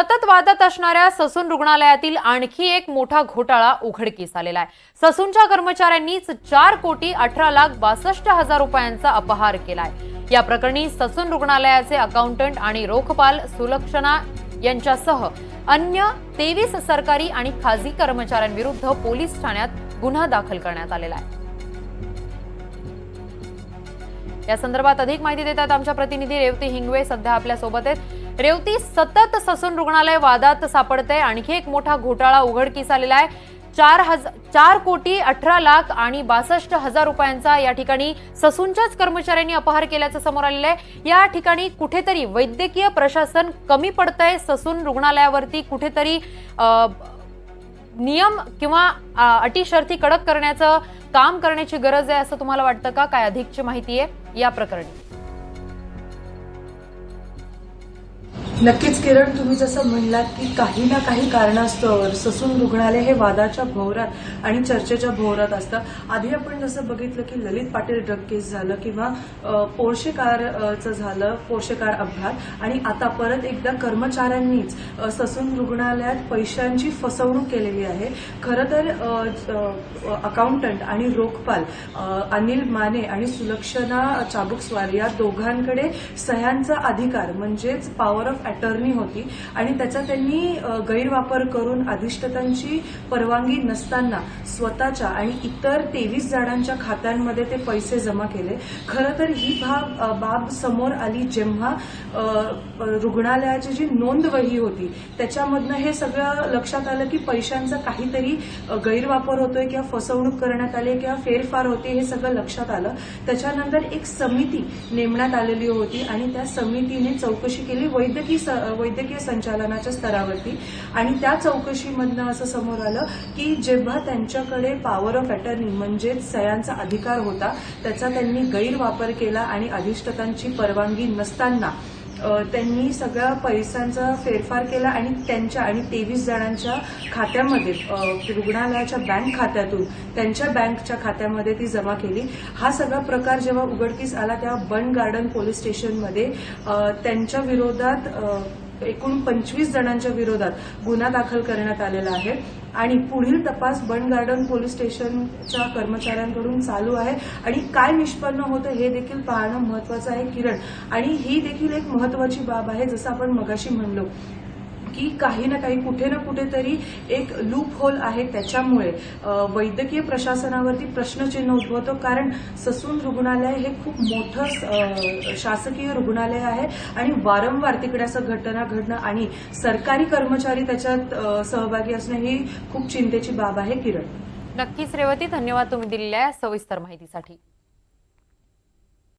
सतत वादात असणाऱ्या ससून रुग्णालयातील आणखी एक मोठा घोटाळा उघडकीस आलेला आहे। ससूनच्या कर्मचाऱ्यांनीच 4,18,62,00,000 रुपयांचा अपहार केलाय। या प्रकरणी ससून रुग्णालयाचे अकाउंटंट आणि रोखपाल सुलक्षणा यांच्यासह अन्य 23 सरकारी आणि खासगी कर्मचाऱ्यांविरुद्ध पोलीस ठाण्यात गुन्हा दाखल करण्यात आलेला आहे। या संदर्भात अधिक माहिती देतात आमच्या प्रतिनिधी रेवती हिंगवे सध्या आपल्या सोबत आहेत। रेवती, सतत ससून रुग्णालय वादात सापडते, आणखी एक मोठा घोटाळा उघडकीस आलेला आहे। 4,18,62,00,000 रुपयांचा या ठिकाणी ससूनच्याच कर्मचाऱ्यांनी अपहार केल्याचं समोर आलेलं आहे। या ठिकाणी कुठेतरी वैद्यकीय प्रशासन कमी पडतंय, ससून रुग्णालयावरती कुठेतरी नियम किंवा अटी शर्ती कडक करण्याचं काम करण्याची गरज आहे असं तुम्हाला वाटतं का? काय अधिकची माहिती आहे या प्रकरणी? नक्कीच किरण, तुम्ही जसं म्हणलात की काही ना काही कारणास्तव ससून रुग्णालय हे वादाच्या भोवरात आणि चर्चेच्या भोवरात असतं। आधी आपण जसं बघितलं की ललित पाटील ड्रग केस झालं किंवा पोर्शे कारचं झालं, पोर्शे कार अपघात, आणि आता परत एकदा कर्मचाऱ्यांनीच ससून रुग्णालयात पैशांची फसवणूक केलेली आहे। खरं तर अकाउंटंट आणि रोखपाल अनिल माने आणि सुलक्षणा चाबुकस्वार या दोघांकडे सह्यांचा अधिकार म्हणजेच पॉवर ऑफ अटर्नी होती आणि त्याचा त्यांनी गैरवापर करून अधिष्ठातांची परवानगी नसताना स्वतःच्या आणि इतर 23 जणांच्या खात्यांमध्ये ते पैसे जमा केले। खरं तर ही बाब समोर आली जेव्हा रुग्णालयाची जी नोंदवही होती त्याच्यामधनं हे सगळं लक्षात आलं की पैशांचा काहीतरी गैरवापर होतोय किंवा फसवणूक करण्यात आली किंवा फेरफार होते, हे सगळं लक्षात आलं। त्याच्यानंतर एक समिती नेमण्यात आलेली होती आणि त्या समितीने चौकशी केली वैद्यकीय संचालनाच्या स्तरावरती, आणि त्या चौकशीमधनं असं समोर आलं की जेव्हा त्यांच्याकडे पॉवर ऑफ अटर्नी म्हणजेच सह्यांचा अधिकार होता त्याचा त्यांनी गैरवापर केला आणि अधिष्ठातांची परवानगी नसताना त्यांनी सगळ्या पैशांचा फेरफार केला आणि त्यांच्या आणि 23 जणांच्या खात्यामध्ये रुग्णालयाच्या बँक खात्यातून त्यांच्या बँकच्या खात्यामध्ये ती जमा केली। हा सगळा प्रकार जेव्हा उघडकीस आला तेव्हा बंड गार्डन पोलीस स्टेशनमध्ये त्यांच्या विरोधात एकूण 25 जणांच्या विरोधात गुन्हा दाखल करण्यात आलेला आहे आणि पुढील तपास बंड गार्डन पोलीस स्टेशनच्या कर्मचाऱ्यांकडून चालू आहे। आणि काय निष्पन्न होतं हे देखील पाहणं महत्वाचं आहे किरण, आणि ही देखील एक महत्वाची बाब आहे। जसं आपण मगाशी म्हणलो की काही ना काही कुठे ना कुठेतरी एक लूप होल आहे, त्याच्यामुळे वैद्यकीय प्रशासनावरती प्रश्नचिन्ह उद्भवतो। कारण ससून रुग्णालय हे खूप मोठं शासकीय रुग्णालय आहे आणि वारंवार तिकडे असं घटना घडणं आणि सरकारी कर्मचारी त्याच्यात सहभागी असणं ही खूप चिंतेची बाब आहे किरण। नक्कीच रेवती, धन्यवाद तुम्ही दिलेल्या सविस्तर माहितीसाठी।